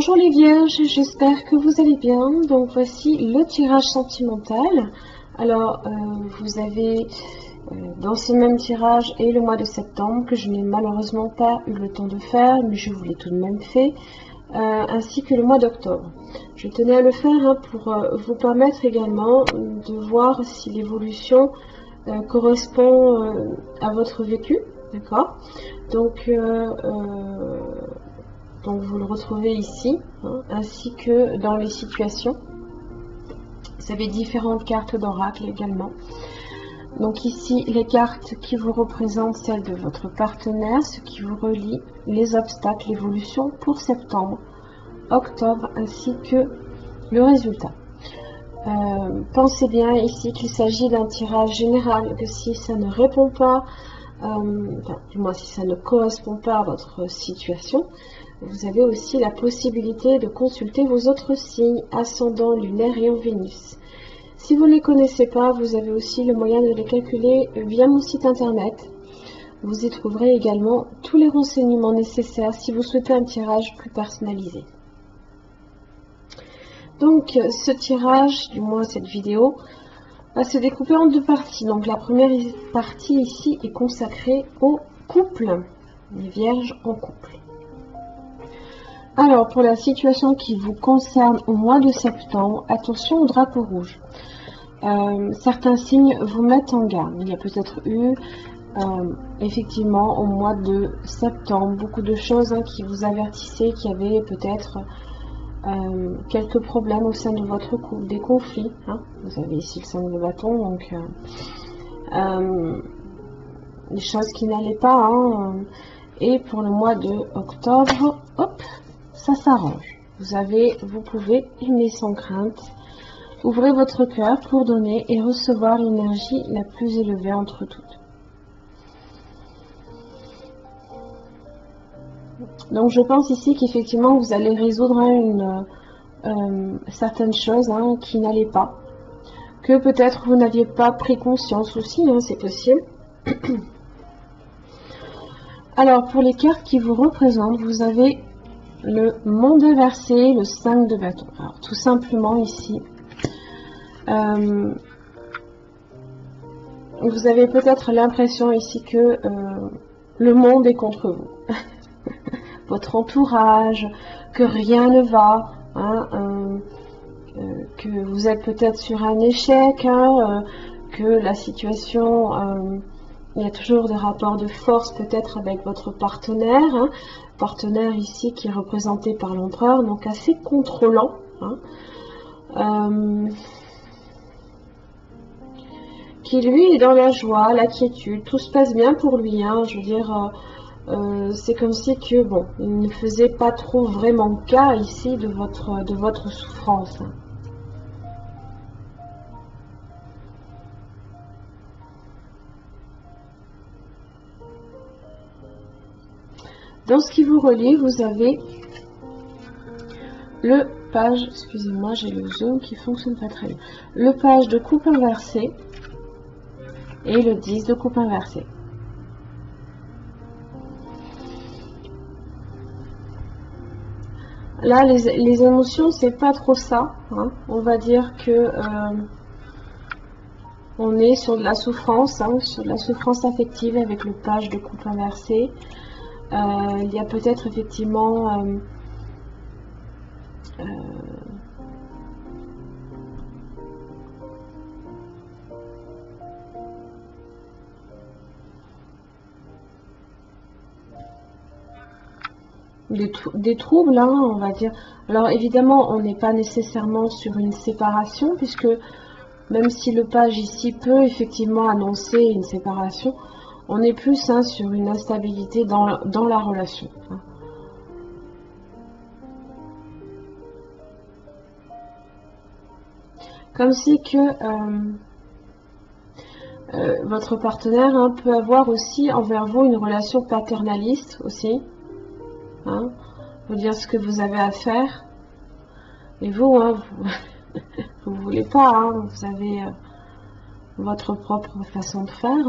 Bonjour les vierges, j'espère que vous allez bien. Donc voici le tirage sentimental. Alors vous avez dans ce même tirage et le mois de septembre que je n'ai malheureusement pas eu le temps de faire, mais je vous l'ai tout de même fait, ainsi que le mois d'octobre. Je tenais à le faire pour vous permettre également de voir si l'évolution correspond à votre vécu, d'accord? Donc vous le retrouvez ici, ainsi que dans les situations. Vous avez différentes cartes d'oracle également. Donc ici, les cartes qui vous représentent celles de votre partenaire, ce qui vous relie, les obstacles, l'évolution pour septembre, octobre, ainsi que le résultat. Pensez bien ici qu'il s'agit d'un tirage général, que si ça ne répond pas, du moins si ça ne correspond pas à votre situation, vous avez aussi la possibilité de consulter vos autres signes, ascendant, lunaire et en Vénus. Si vous ne les connaissez pas, vous avez aussi le moyen de les calculer via mon site internet. Vous y trouverez également tous les renseignements nécessaires si vous souhaitez un tirage plus personnalisé. Donc ce tirage, du moins cette vidéo, va se découper en deux parties. Donc la première partie ici est consacrée au couple, les vierges en couple. Alors, pour la situation qui vous concerne au mois de septembre, attention au drapeau rouge. Certains signes vous mettent en garde. Il y a peut-être eu, effectivement, au mois de septembre, beaucoup de choses qui vous avertissaient qu'il y avait peut-être quelques problèmes au sein de votre couple, des conflits. Vous avez ici le 5 de bâton, donc des choses qui n'allaient pas. Et pour le mois de octobre, hop, ça s'arrange. Vous pouvez aimer sans crainte. Ouvrez votre cœur pour donner et recevoir l'énergie la plus élevée entre toutes. Donc je pense ici qu'effectivement vous allez résoudre certaines choses qui n'allaient pas. Que peut-être vous n'aviez pas pris conscience aussi, c'est possible. Alors pour les cartes qui vous représentent, vous avez le monde inversé, le 5 de bâton. Alors tout simplement ici, vous avez peut-être l'impression ici que le monde est contre vous. Votre entourage, que rien ne va, que vous êtes peut-être sur un échec, que la situation, il y a toujours des rapports de force peut-être avec votre partenaire, partenaire ici qui est représenté par l'empereur, donc assez contrôlant, qui lui est dans la joie, la quiétude, tout se passe bien pour lui, je veux dire, c'est comme si que bon, il ne faisait pas trop vraiment cas ici de votre souffrance. Dans ce qui vous relie, vous avez le page, excusez-moi, j'ai le zoom qui fonctionne pas très bien, le page de coupe inversée et le 10 de coupe inversée. Là, les émotions, c'est pas trop ça. On va dire que on est sur de la souffrance, sur de la souffrance affective avec le page de coupe inversée. Il y a peut-être effectivement des troubles, on va dire. Alors évidemment, on n'est pas nécessairement sur une séparation, puisque même si le page ici peut effectivement annoncer une séparation, on est plus sur une instabilité dans la relation. Comme si que votre partenaire peut avoir aussi envers vous une relation paternaliste aussi. Vous dire ce que vous avez à faire. Et vous, vous voulez pas, vous avez votre propre façon de faire.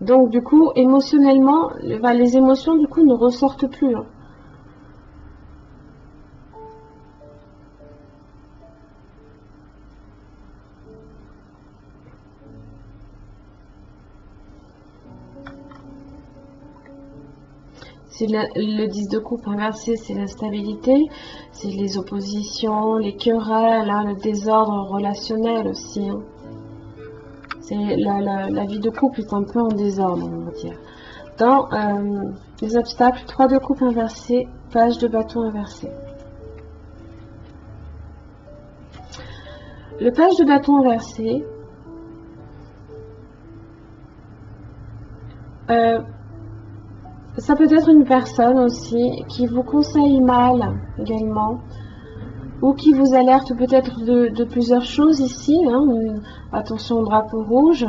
Donc du coup, émotionnellement, les émotions du coup ne ressortent plus. C'est le 10 de coupe inversé, c'est l'instabilité, c'est les oppositions, les querelles, hein, le désordre relationnel aussi. Hein. C'est la vie de couple est un peu en désordre, on va dire. Dans les obstacles, 3 de coupe inversé, page de bâton inversé. Le page de bâton inversé, ça peut être une personne aussi qui vous conseille mal également, ou qui vous alerte peut-être de plusieurs choses ici. Hein. Attention au drapeau rouge.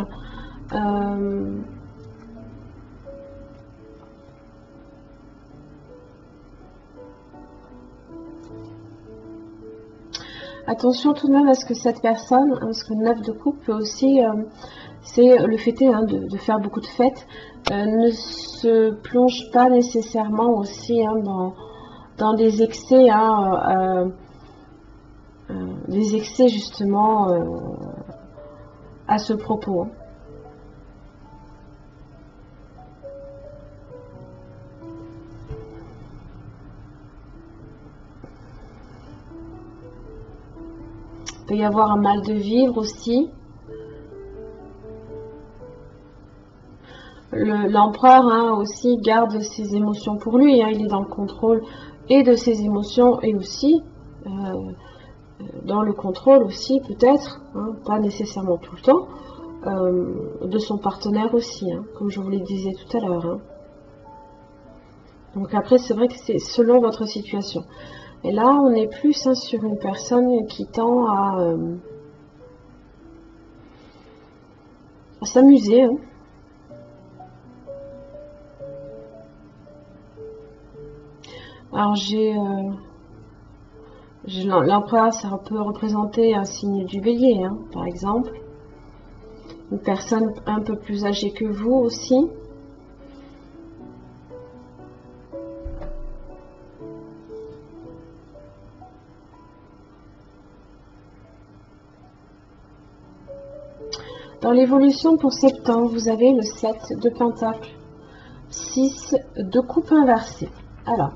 Attention tout de même à ce que cette personne, hein, parce que 9 de coupe peut aussi, c'est le fait hein, de faire beaucoup de fêtes, ne se plonge pas nécessairement aussi hein, dans des excès, hein, des excès justement à ce propos. Il peut y avoir un mal de vivre aussi. L'empereur hein, aussi garde ses émotions pour lui. Hein, il est dans le contrôle et de ses émotions et aussi dans le contrôle aussi peut-être, hein, pas nécessairement tout le temps, de son partenaire aussi, hein, comme je vous le disais tout à l'heure. Hein. Donc après c'est vrai que c'est selon votre situation. Et là on est plus hein, sur une personne qui tend à s'amuser. Hein. Alors j'ai l'empereur, ça peut représenter un signe du bélier, hein, par exemple. Une personne un peu plus âgée que vous aussi. Dans l'évolution pour septembre, vous avez le 7 de pentacle, 6 de coupe inversée. Alors,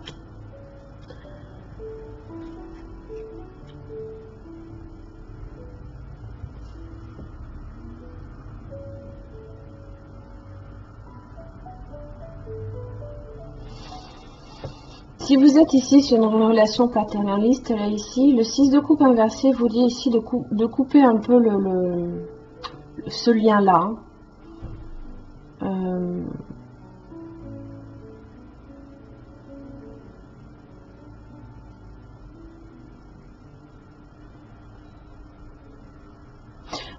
si vous êtes ici sur une relation paternaliste, là ici, le 6 de coupe inversé vous dit ici de couper un peu ce lien-là.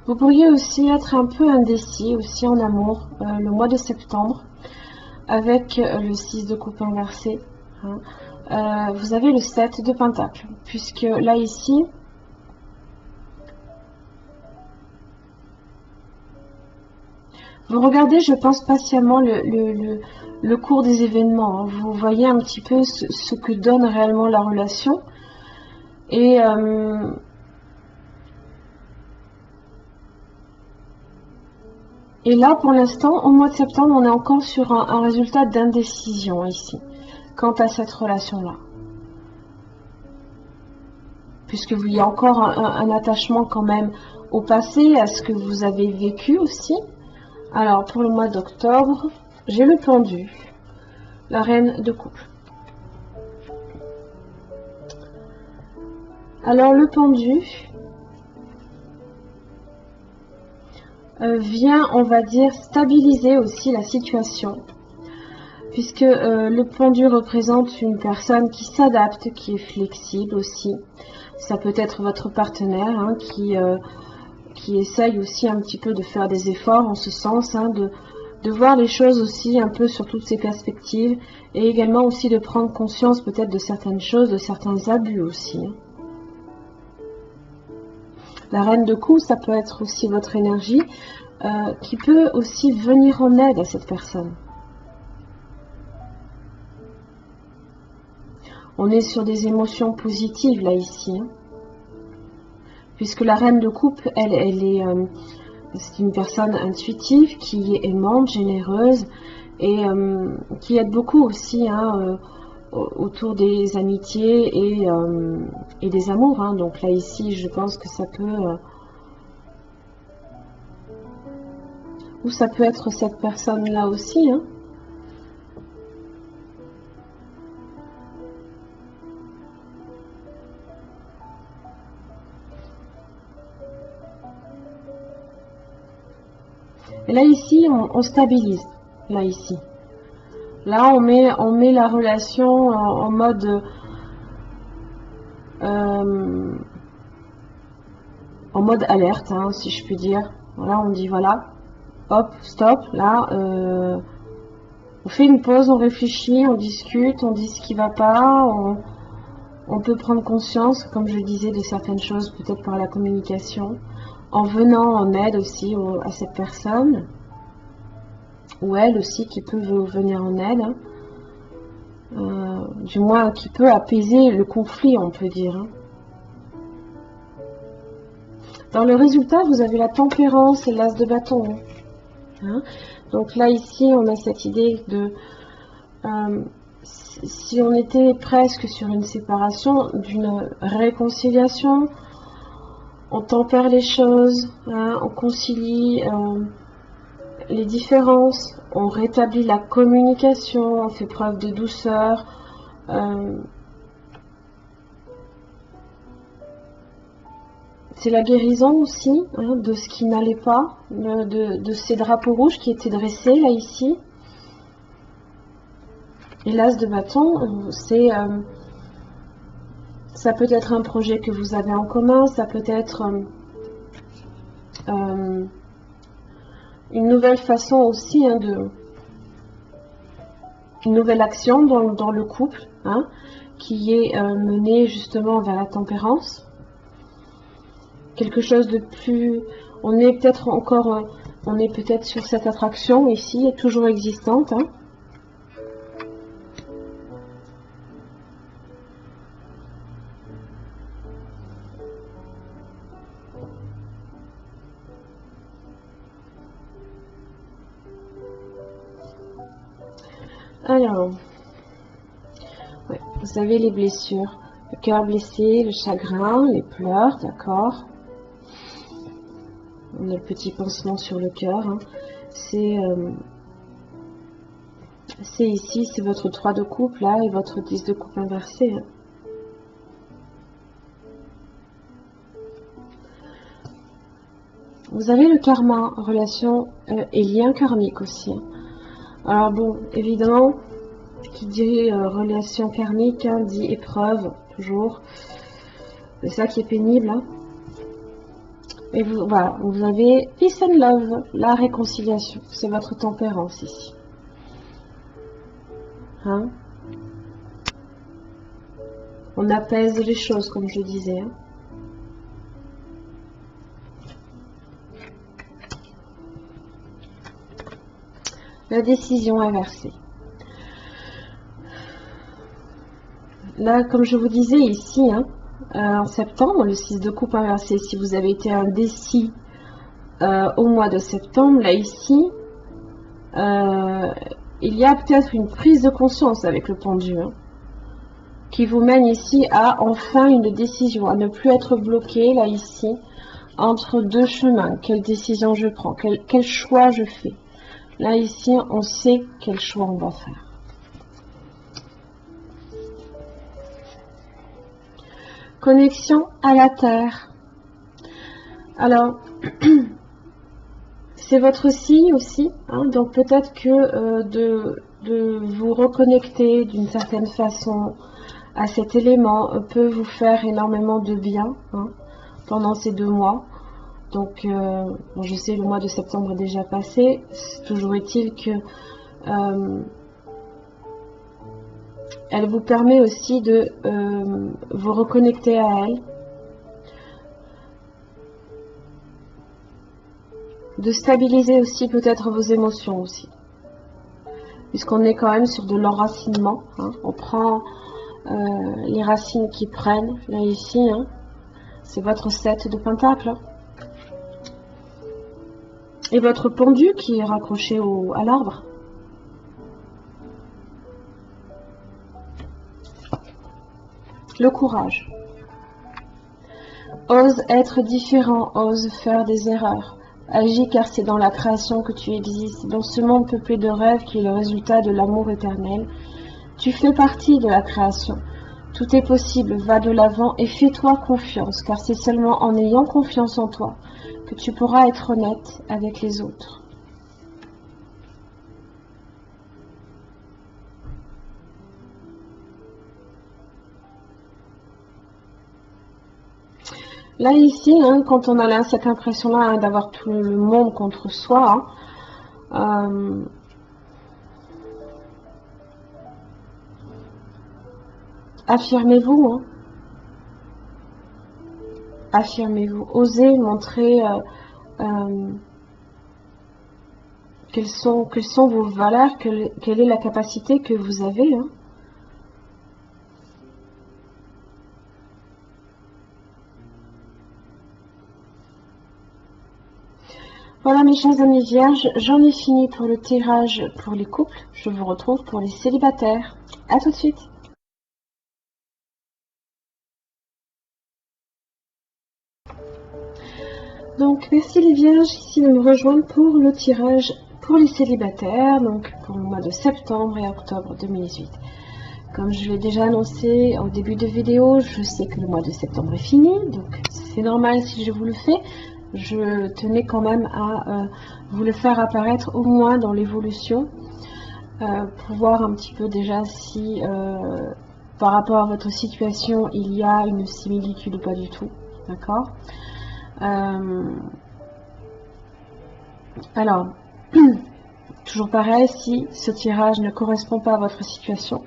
Vous pourriez aussi être un peu indécis aussi en amour le mois de septembre avec le 6 de coupe inversé. Hein. Vous avez le 7 de pentacle, puisque là ici, vous regardez, je pense, patiemment le cours des événements. Hein. Vous voyez un petit peu ce que donne réellement la relation. Et là, pour l'instant, au mois de septembre, on est encore sur un résultat d'indécision ici, quant à cette relation-là. Puisqu'il y a encore un attachement quand même au passé, à ce que vous avez vécu aussi. Alors, pour le mois d'octobre, j'ai le pendu, la reine de coupe. Alors, le pendu vient, on va dire, stabiliser aussi la situation. Puisque le pendu représente une personne qui s'adapte, qui est flexible aussi. Ça peut être votre partenaire hein, qui essaye aussi un petit peu de faire des efforts en ce sens, hein, de voir les choses aussi un peu sur toutes ces perspectives et également aussi de prendre conscience peut-être de certaines choses, de certains abus aussi. Hein. La reine de coups, ça peut être aussi votre énergie qui peut aussi venir en aide à cette personne. On est sur des émotions positives là ici. Hein. Puisque la reine de coupe, elle est C'est une personne intuitive, qui est aimante, généreuse et qui aide beaucoup aussi hein, autour des amitiés et des amours. Hein. Donc là ici, je pense que ça peut... ou ça peut être cette personne-là aussi. Hein. Et là ici, on stabilise. Là ici. Là, on met la relation en mode alerte, hein, si je puis dire. Voilà, on dit voilà, hop, stop. Là, on fait une pause, on réfléchit, on discute, on dit ce qui va pas. On peut prendre conscience, comme je disais, de certaines choses, peut-être par la communication, en venant en aide aussi à cette personne, ou elle aussi qui peut venir en aide. Hein. Du moins qui peut apaiser le conflit, on peut dire. Hein. Dans le résultat, vous avez la tempérance et l'as de bâton. Hein. Donc là, ici, on a cette idée de... si on était presque sur une séparation, d'une réconciliation, on tempère les choses, hein, on concilie les différences, on rétablit la communication, on fait preuve de douceur, c'est la guérison aussi hein, de ce qui n'allait pas, de ces drapeaux rouges qui étaient dressés là ici. Et l'as de bâton, c'est ça peut être un projet que vous avez en commun, ça peut être une nouvelle façon aussi hein, une nouvelle action dans le couple hein, qui est menée justement vers la tempérance. Quelque chose de plus... On est peut-être encore... on est peut-être sur cette attraction ici, toujours existante. Hein. Alors, ouais, vous avez les blessures, le cœur blessé, le chagrin, les pleurs, d'accord. On a le petit pansement sur le cœur. Hein. C'est ici, c'est votre 3 de coupe là et votre 10 de coupe inversé. Hein. Vous avez le karma, relation et lien karmique aussi. Hein. Alors bon, évidemment, qui dit relation karmique, hein, dit épreuve, toujours. C'est ça qui est pénible. Hein. Et voilà, vous avez peace and love, la réconciliation. C'est votre tempérance ici. Hein? On apaise les choses, comme je disais. Hein. La décision inversée. Là, comme je vous disais ici, hein, en septembre, le 6 de coupe inversé, si vous avez été indécis au mois de septembre, là ici, il y a peut-être une prise de conscience avec le pendu, hein, qui vous mène ici à enfin une décision, à ne plus être bloqué, là ici, entre deux chemins. Quelle décision je prends, quel choix je fais. Là ici, on sait quel choix on va faire. Connexion à la terre. Alors, c'est votre signe aussi, hein, donc peut-être que de vous reconnecter d'une certaine façon à cet élément peut vous faire énormément de bien hein, pendant ces 2 mois. Donc, bon, je sais, le mois de septembre est déjà passé, toujours est-il que elle vous permet aussi de vous reconnecter à elle, de stabiliser aussi peut-être vos émotions aussi, puisqu'on est quand même sur de l'enracinement. Hein. On prend les racines qui prennent, là ici, hein. C'est votre 7 de pentacle. Hein. Et votre pendu qui est raccroché à l'arbre. Le courage. Ose être différent, ose faire des erreurs. Agis car c'est dans la création que tu existes, dans ce monde peuplé de rêves qui est le résultat de l'amour éternel. Tu fais partie de la création. Tout est possible, va de l'avant et fais-toi confiance, car c'est seulement en ayant confiance en toi que tu pourras être honnête avec les autres. Là, ici, hein, quand on a cette impression-là hein, d'avoir tout le monde contre soi, hein, affirmez-vous. Hein. Affirmez-vous. Osez montrer quelles sont vos valeurs, quelle est la capacité que vous avez. Hein. Voilà mes chers amis vierges, j'en ai fini pour le tirage pour les couples. Je vous retrouve pour les célibataires. À tout de suite. Donc merci les vierges ici de me rejoindre pour le tirage pour les célibataires, donc pour le mois de septembre et octobre 2018. Comme je l'ai déjà annoncé au début de vidéo, je sais que le mois de septembre est fini, donc c'est normal si je vous le fais. Je tenais quand même à vous le faire apparaître au moins dans l'évolution pour voir un petit peu déjà si par rapport à votre situation il y a une similitude ou pas du tout, d'accord. Alors, toujours pareil, si ce tirage ne correspond pas à votre situation,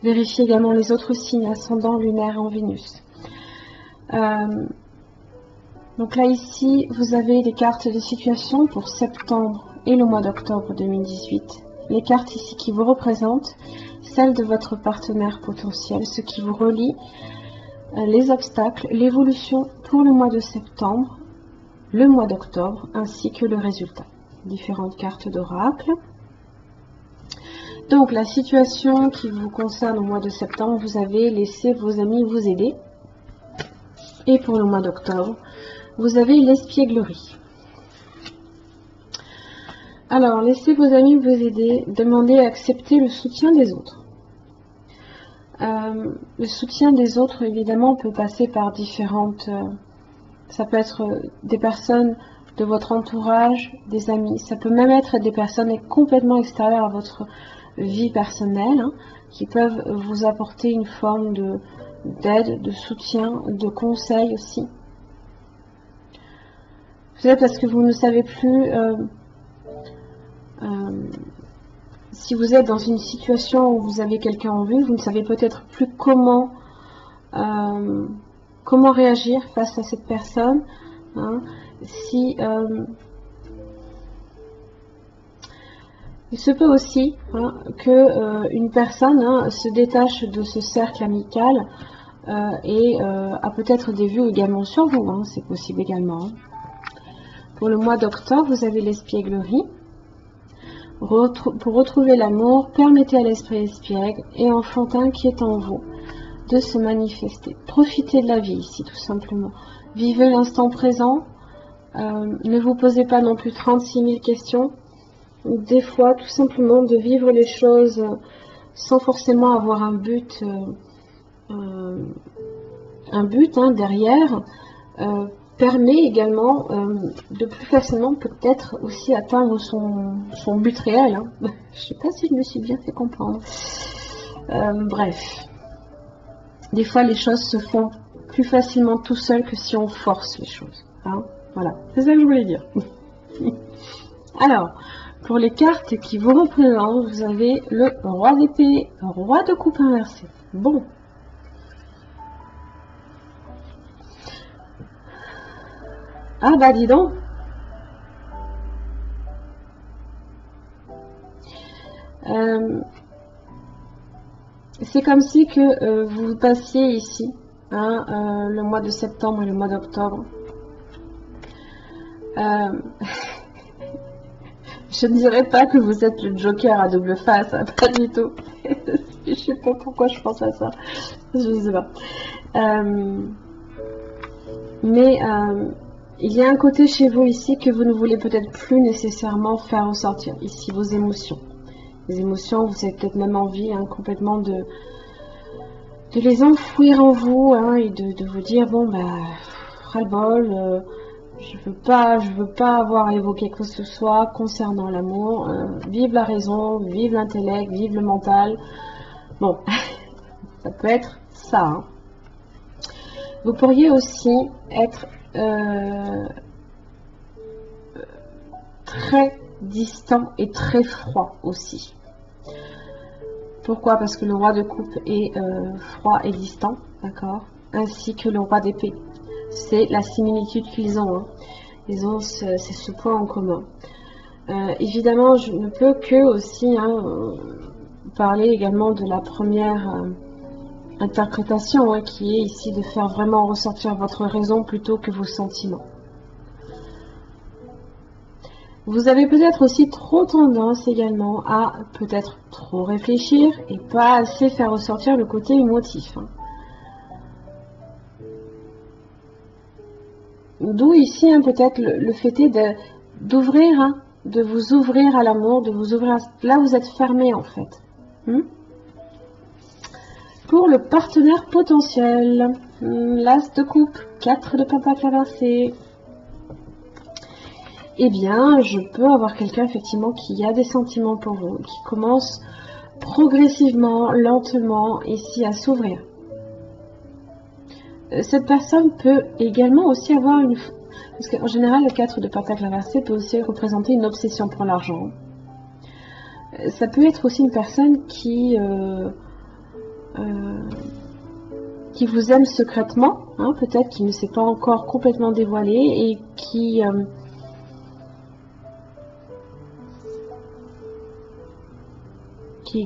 vérifiez également les autres signes ascendant, lunaire en Vénus. Donc là ici, vous avez les cartes de situation pour septembre et le mois d'octobre 2018. Les cartes ici qui vous représentent, celles de votre partenaire potentiel, ce qui vous relie, les obstacles, l'évolution pour le mois de septembre, le mois d'octobre, ainsi que le résultat. Différentes cartes d'oracle. Donc la situation qui vous concerne au mois de septembre, vous avez laissé vos amis vous aider. Et pour le mois d'octobre, vous avez l'espièglerie. Alors, laissez vos amis vous aider, demandez et acceptez le soutien des autres. Le soutien des autres, évidemment, peut passer par différentes... ça peut être des personnes de votre entourage, des amis. Ça peut même être des personnes complètement extérieures à votre vie personnelle, hein, qui peuvent vous apporter une forme d'aide, de soutien, de conseil aussi. Peut-être parce que vous ne savez plus si vous êtes dans une situation où vous avez quelqu'un en vue, vous ne savez peut-être plus comment réagir face à cette personne. Hein. Si il se peut aussi hein, que une personne se détache de ce cercle amical et a peut-être des vues également sur vous. Hein, c'est possible également. Pour le mois d'octobre, vous avez l'espièglerie. Pour retrouver l'amour, permettez à l'esprit espiègle et enfantin qui est en vous de se manifester. Profitez de la vie ici, tout simplement. Vivez l'instant présent. Ne vous posez pas non plus 36 000 questions. Des fois, tout simplement, de vivre les choses sans forcément avoir un but derrière. Permet également de plus facilement peut-être aussi atteindre son but réel. Hein. Je ne sais pas si je me suis bien fait comprendre. Bref. Des fois, les choses se font plus facilement tout seul que si on force les choses. Hein. Voilà, c'est ça que je voulais dire. Alors, pour les cartes qui vous représentent, vous avez le roi d'épée, roi de coupe inversé. Bon. Ah bah dis donc. C'est comme si que vous passiez ici, hein, le mois de septembre et le mois d'octobre. Je ne dirais pas que vous êtes le Joker à double face, hein, pas du tout. Je sais pas pourquoi je pense à ça. Je ne sais pas. Mais il y a un côté chez vous ici que vous ne voulez peut-être plus nécessairement faire ressortir. Ici, vos émotions. Les émotions, vous avez peut-être même envie complètement de les enfouir en vous et de vous dire, bon, bah, ras-le-bol, je veux pas avoir évoqué quoi que ce soit concernant l'amour. Vive la raison, vive l'intellect, vive le mental. Bon, ça peut être ça. Hein. Vous pourriez aussi être très distant et très froid aussi. Pourquoi? Parce que le roi de coupe est froid et distant, d'accord? Ainsi que le roi d'épée. C'est la similitude qu'ils ont. Hein. Ils ont ce point en commun. Évidemment, je ne peux que aussi parler également de la première interprétation qui est ici de faire vraiment ressortir votre raison plutôt que vos sentiments. Vous avez peut-être aussi trop tendance également à peut-être trop réfléchir et pas assez faire ressortir le côté émotif. Hein. D'où ici peut-être le fait d'ouvrir, de vous ouvrir à l'amour, de vous ouvrir à... Là, vous êtes fermé en fait. Pour le partenaire potentiel, l'as de coupe, 4 de pentacle inversé. Eh bien, je peux avoir quelqu'un effectivement qui a des sentiments pour vous, qui commence progressivement, lentement, ici à s'ouvrir. Cette personne peut également aussi avoir une... Parce qu'en général, le 4 de pentacle inversé peut aussi représenter une obsession pour l'argent. Ça peut être aussi une personne qui vous aime secrètement, peut-être qui ne s'est pas encore complètement dévoilé et qui...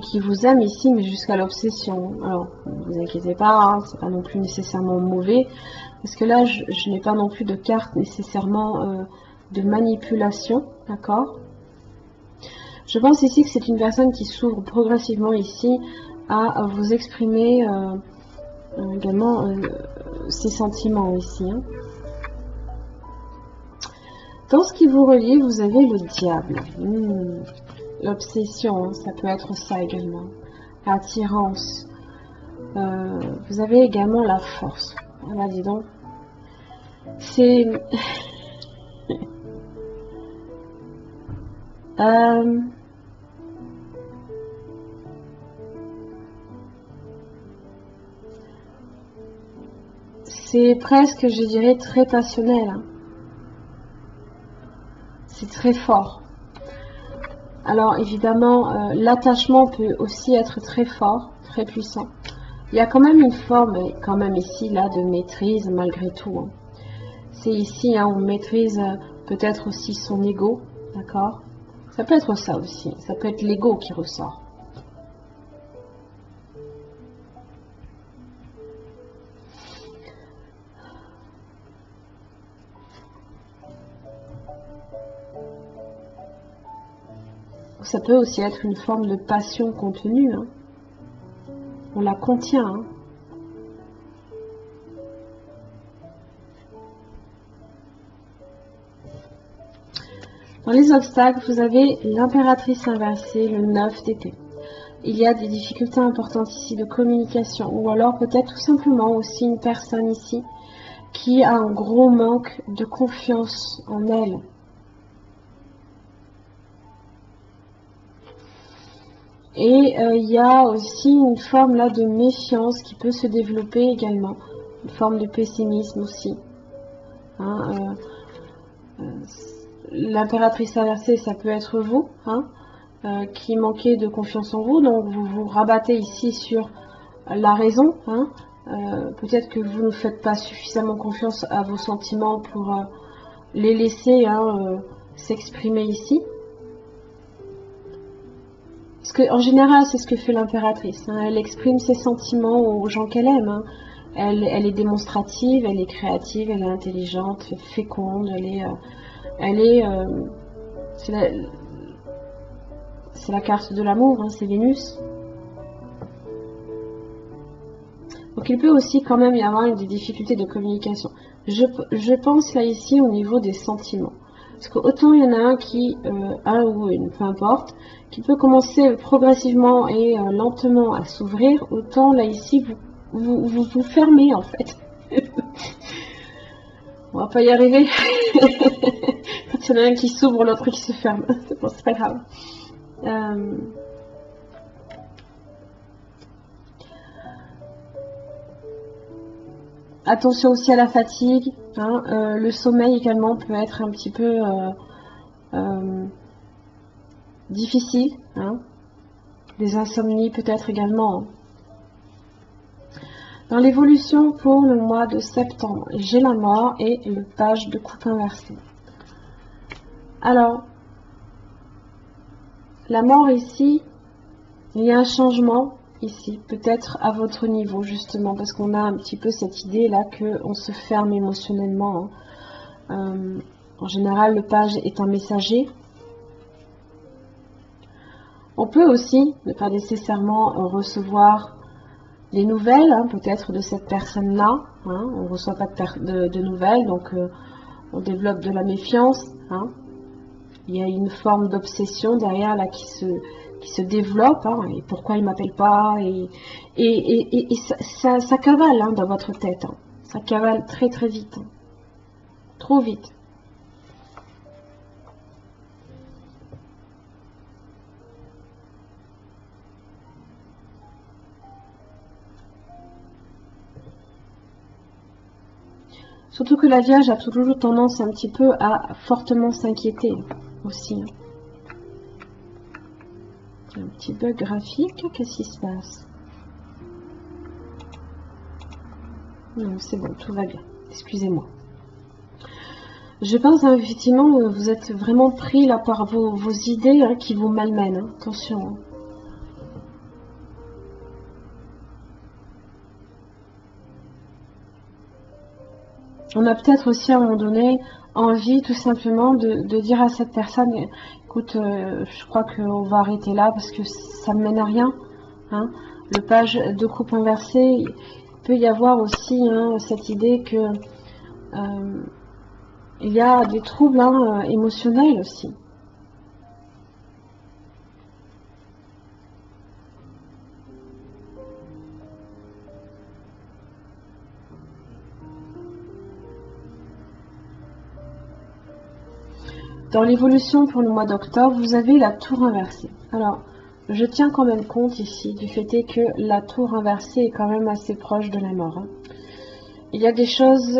qui vous aime ici, mais jusqu'à l'obsession. Alors, ne vous inquiétez pas, c'est pas non plus nécessairement mauvais, parce que là, je n'ai pas non plus de carte nécessairement de manipulation, d'accord? Je pense ici que c'est une personne qui s'ouvre progressivement ici à vous exprimer également ses sentiments ici. Hein. Dans ce qui vous relie, vous avez le diable. L'obsession, ça peut être ça également. L'attirance. Vous avez également la force. Voilà, dis donc. C'est... c'est presque, je dirais, très passionnel. Hein. C'est très fort. Alors évidemment, l'attachement peut aussi être très fort, très puissant. Il y a quand même une forme, quand même ici, là, de maîtrise malgré tout. Hein. C'est ici, on maîtrise peut-être aussi son ego, d'accord? Ça peut être ça aussi, ça peut être l'ego qui ressort. Ça peut aussi être une forme de passion contenue. Hein. On la contient. Hein. Dans les obstacles, vous avez l'impératrice inversée, le 9 d'épée. Il y a des difficultés importantes ici de communication, ou alors peut-être tout simplement aussi une personne ici qui a un gros manque de confiance en elle. Et il y a aussi une forme là de méfiance qui peut se développer également, une forme de pessimisme aussi. Hein, l'impératrice inversée, ça peut être vous, qui manquez de confiance en vous, donc vous vous rabattez ici sur la raison. Peut-être que vous ne faites pas suffisamment confiance à vos sentiments pour les laisser s'exprimer ici. Parce qu'en général, c'est ce que fait l'impératrice. Elle exprime ses sentiments aux gens qu'elle aime. Elle est démonstrative, elle est créative, elle est intelligente, féconde, c'est la carte de l'amour, hein, c'est Vénus. Donc il peut aussi quand même y avoir des difficultés de communication. Je pense là ici au niveau des sentiments. Parce que autant il y en a un qui, un ou une, peu importe, qui peut commencer progressivement et lentement à s'ouvrir, autant là ici vous fermez en fait. On va pas y arriver. Quand il y en a un qui s'ouvre, l'autre qui se ferme. Bon, c'est pas grave. Attention aussi à la fatigue. Hein, le sommeil également peut être un petit peu difficile. Hein. Des insomnies peut-être également. Hein. Dans l'évolution pour le mois de septembre, j'ai la mort et le page de coupe inversée. Alors, la mort ici, il y a un changement ici, peut-être à votre niveau justement, parce qu'on a un petit peu cette idée là qu'on se ferme émotionnellement. Hein. En général, le page est un messager. On peut aussi ne pas nécessairement recevoir des nouvelles, hein, peut-être de cette personne-là. Hein. On ne reçoit pas de nouvelles, donc on développe de la méfiance. Hein. Il y a une forme d'obsession derrière là qui se développe. Hein, et pourquoi il ne m'appelle pas, et ça cavale hein, dans votre tête. Hein. Ça cavale très très vite. Hein. Trop vite. Surtout que la Vierge a toujours tendance un petit peu à fortement s'inquiéter aussi. Hein. Un petit bug graphique, qu'est-ce qui se passe? Non, c'est bon, tout va bien. Excusez-moi. Je pense hein, effectivement vous êtes vraiment pris là par vos idées hein, qui vous malmènent. Hein. Attention. Hein. On a peut-être aussi à un moment donné envie tout simplement de dire à cette personne, écoute, je crois qu'on va arrêter là parce que ça ne mène à rien. Hein. Le page de coupe inversée, il peut y avoir aussi hein, cette idée que il y a des troubles hein, émotionnels aussi. Dans l'évolution pour le mois d'octobre, vous avez la tour inversée. Alors, je tiens quand même compte ici du fait que la tour inversée est quand même assez proche de la mort. Hein. Il y a des choses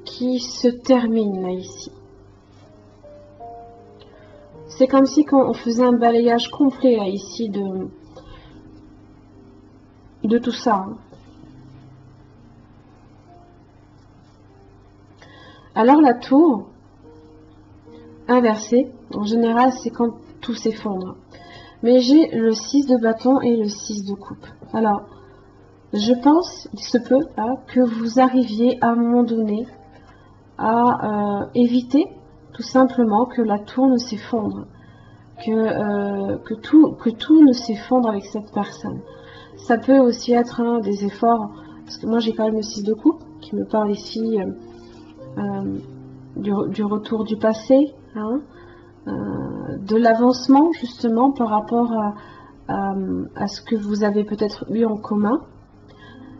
qui se terminent là ici. C'est comme si on faisait un balayage complet là ici de tout ça. Hein. Alors la tour inversée, en général c'est quand tout s'effondre. Mais j'ai le 6 de bâton et le 6 de coupe. Alors, je pense, il se peut, hein, que vous arriviez à un moment donné à éviter tout simplement que la tour ne s'effondre, que tout ne s'effondre avec cette personne. Ça peut aussi être hein, des efforts, parce que moi j'ai quand même le 6 de coupe qui me parle ici du retour du passé, hein, de l'avancement justement par rapport à ce que vous avez peut-être eu en commun.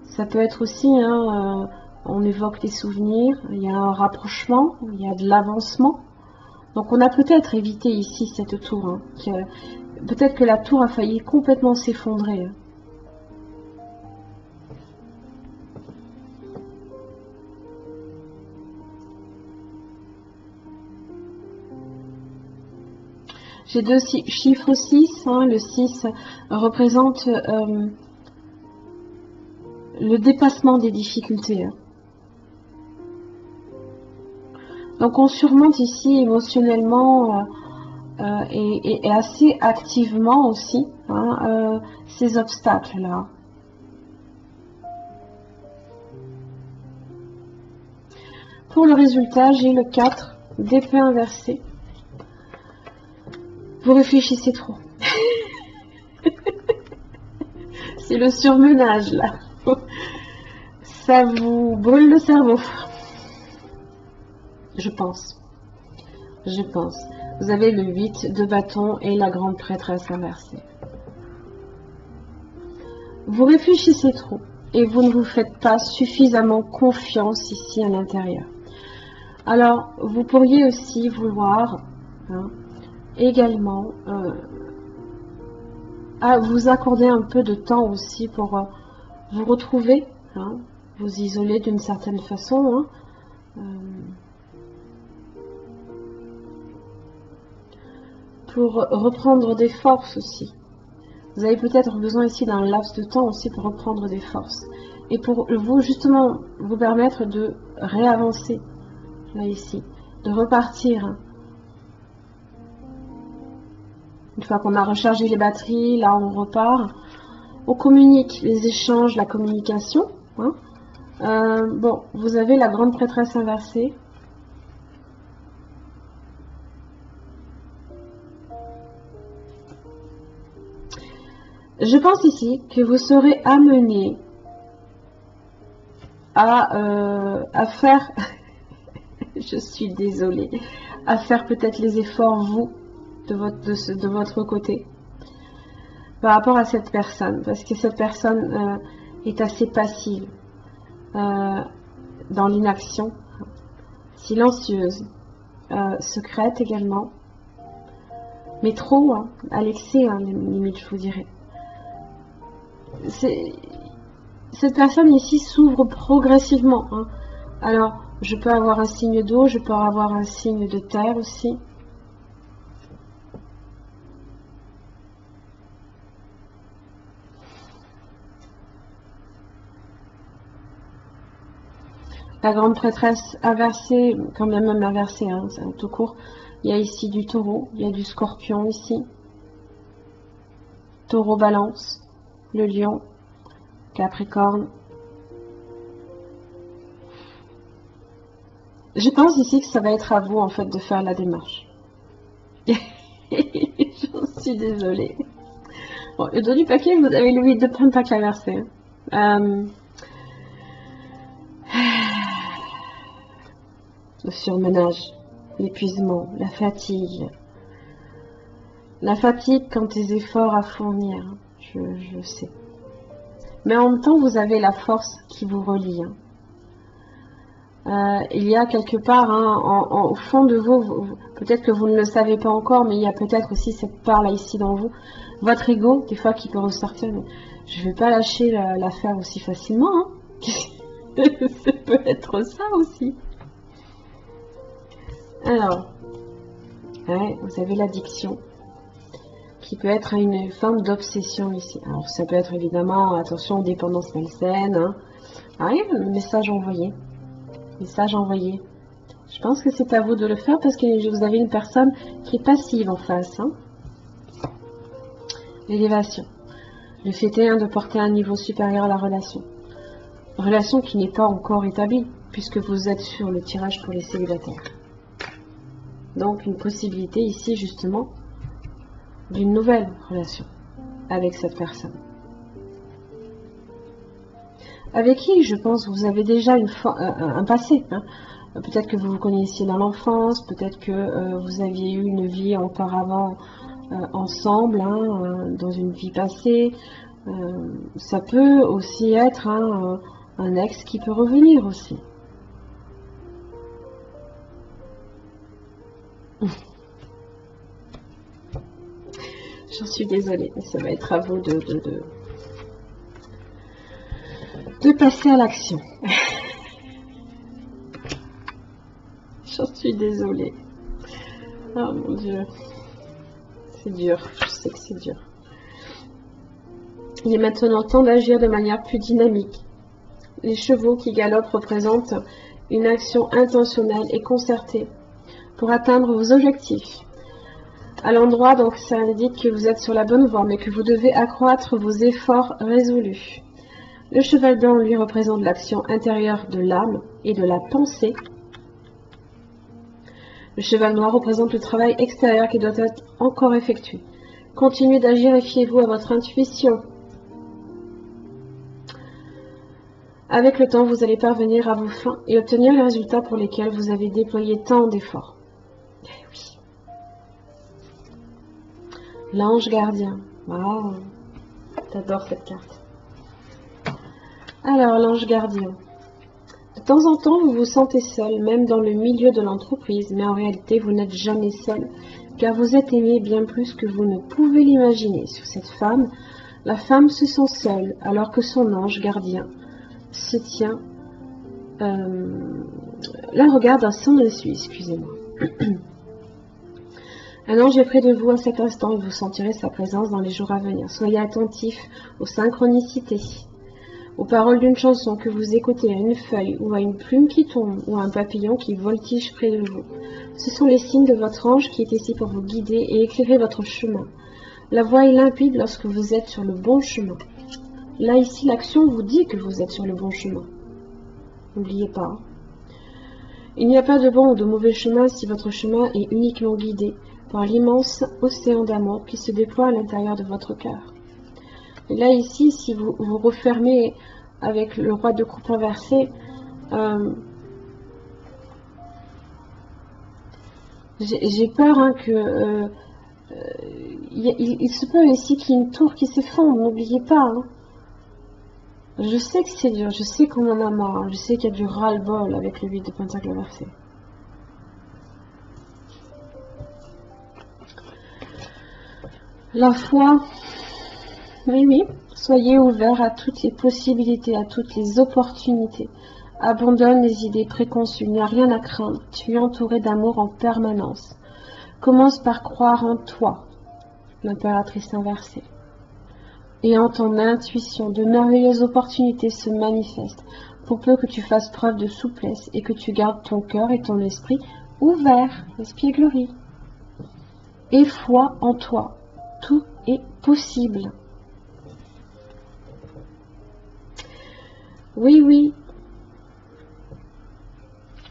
Ça peut être aussi, hein, on évoque des souvenirs, il y a un rapprochement, il y a de l'avancement. Donc on a peut-être évité ici cette tour. Hein, peut-être que la tour a failli complètement s'effondrer. Hein. J'ai deux chiffres 6. Hein, le 6 représente le dépassement des difficultés. Hein. Donc on surmonte ici émotionnellement et assez activement aussi hein, ces obstacles-là. Pour le résultat, j'ai le 4 d'épée inversée. Vous réfléchissez trop. C'est le surmenage là. Ça vous brûle le cerveau. Je pense. Je pense. Vous avez le 8 de bâton et la grande prêtresse inversée. Vous réfléchissez trop et vous ne vous faites pas suffisamment confiance ici à l'intérieur. Alors, vous pourriez aussi vouloir également vous accorder un peu de temps aussi pour vous retrouver, vous isoler d'une certaine façon. Pour reprendre des forces aussi. Vous avez peut-être besoin ici d'un laps de temps aussi pour reprendre des forces. Et pour vous, justement, vous permettre de réavancer, là ici, de repartir. Une fois qu'on a rechargé les batteries, là on repart. On communique, les échanges, la communication. Bon, vous avez la grande prêtresse inversée. Je pense ici que vous serez amené à faire, je suis désolée, à faire peut-être les efforts, vous, de votre côté, par rapport à cette personne, parce que cette personne est assez passive, dans l'inaction, silencieuse, secrète également, mais trop, à l'excès, limite, je vous dirais. Cette personne ici s'ouvre progressivement. Alors, je peux avoir un signe d'eau, je peux avoir un signe de terre aussi. La grande prêtresse inversée, quand même inversée, c'est tout court. Il y a ici du taureau, il y a du scorpion ici. Taureau balance, le lion, Capricorne. Je pense ici que ça va être à vous en fait de faire la démarche. J'en suis désolée. Bon, le dos du papier, vous avez le 8 de pentacle inversé. Le surmenage, l'épuisement, la fatigue. La fatigue quand des efforts à fournir, je sais. Mais en même temps, vous avez la force qui vous relie. Il y a quelque part, au fond de vous, peut-être que vous ne le savez pas encore, mais il y a peut-être aussi cette part-là ici dans vous, votre ego, des fois, qui peut ressortir. Mais je ne vais pas lâcher l'affaire aussi facilement. Ça peut être ça aussi. Alors, ouais, vous avez l'addiction, qui peut être une forme d'obsession ici. Alors, ça peut être évidemment, attention, dépendance malsaine. Le message envoyé. Message envoyé. Je pense que c'est à vous de le faire parce que vous avez une personne qui est passive en face. L'élévation. Le fait est de porter un niveau supérieur à la relation. Relation qui n'est pas encore établie puisque vous êtes sur le tirage pour les célibataires. Donc une possibilité ici justement d'une nouvelle relation avec cette personne. Avec qui, je pense, vous avez déjà un passé. Peut-être que vous vous connaissiez dans l'enfance, peut-être que vous aviez eu une vie auparavant ensemble, dans une vie passée. Ça peut aussi être un ex qui peut revenir aussi. J'en suis désolée, mais ça va être à vous de passer à l'action. J'en suis désolée. Oh mon Dieu. C'est dur, je sais que c'est dur. Il est maintenant temps d'agir de manière plus dynamique. Les chevaux qui galopent représentent une action intentionnelle et concertée pour atteindre vos objectifs. À l'endroit, donc, ça indique que vous êtes sur la bonne voie, mais que vous devez accroître vos efforts résolus. Le cheval blanc, lui, représente l'action intérieure de l'âme et de la pensée. Le cheval noir représente le travail extérieur qui doit être encore effectué. Continuez d'agir et fiez-vous à votre intuition. Avec le temps, vous allez parvenir à vos fins et obtenir les résultats pour lesquels vous avez déployé tant d'efforts. Eh oui. L'ange gardien. Waouh, j'adore cette carte. Alors, l'ange gardien. De temps en temps, vous vous sentez seul, même dans le milieu de l'entreprise, mais en réalité, vous n'êtes jamais seul, car vous êtes aimé bien plus que vous ne pouvez l'imaginer. Sur cette femme, la femme se sent seule, alors que son ange gardien se tient, la regarde à son insu, excusez-moi. Un ange est près de vous à cet instant et vous sentirez sa présence dans les jours à venir. Soyez attentif aux synchronicités, aux paroles d'une chanson que vous écoutez, à une feuille ou à une plume qui tombe ou à un papillon qui voltige près de vous. Ce sont les signes de votre ange qui est ici pour vous guider et éclairer votre chemin. La voie est limpide lorsque vous êtes sur le bon chemin. Là, ici, l'action vous dit que vous êtes sur le bon chemin. N'oubliez pas. Il n'y a pas de bon ou de mauvais chemin si votre chemin est uniquement guidé par l'immense océan d'amour qui se déploie à l'intérieur de votre cœur. Et là, ici, si vous vous refermez avec le roi de coupe inversé, j'ai peur que il se peut ici qu'il y ait une tour qui s'effondre, n'oubliez pas. Hein. Je sais que c'est dur, je sais qu'on en a marre, je sais qu'il y a du ras-le-bol avec le 8 de pentacle inversé. La foi, oui, soyez ouverts à toutes les possibilités, à toutes les opportunités. Abandonne les idées préconçues, il n'y a rien à craindre, tu es entouré d'amour en permanence. Commence par croire en toi, l'impératrice inversée. Et en ton intuition, de merveilleuses opportunités se manifestent, pour peu que tu fasses preuve de souplesse et que tu gardes ton cœur et ton esprit ouverts, espièglerie. Et foi en toi, tout est possible. Oui,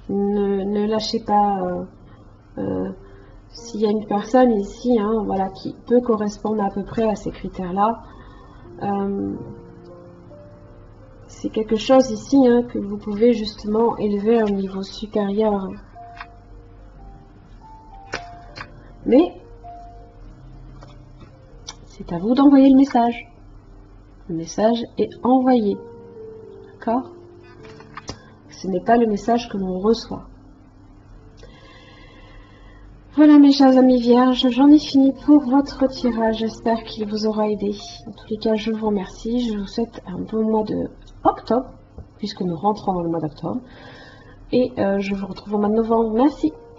ne lâchez pas. S'il y a une personne ici, hein, voilà, qui peut correspondre à peu près à ces critères-là, c'est quelque chose ici hein, que vous pouvez justement élever à un niveau supérieur. Mais c'est à vous d'envoyer le message. Le message est envoyé. D'accord ? Ce n'est pas le message que l'on reçoit. Voilà mes chers amis vierges, j'en ai fini pour votre tirage. J'espère qu'il vous aura aidé. En tous les cas, je vous remercie. Je vous souhaite un bon mois de octobre, puisque nous rentrons dans le mois d'octobre. Et je vous retrouve au mois de novembre. Merci.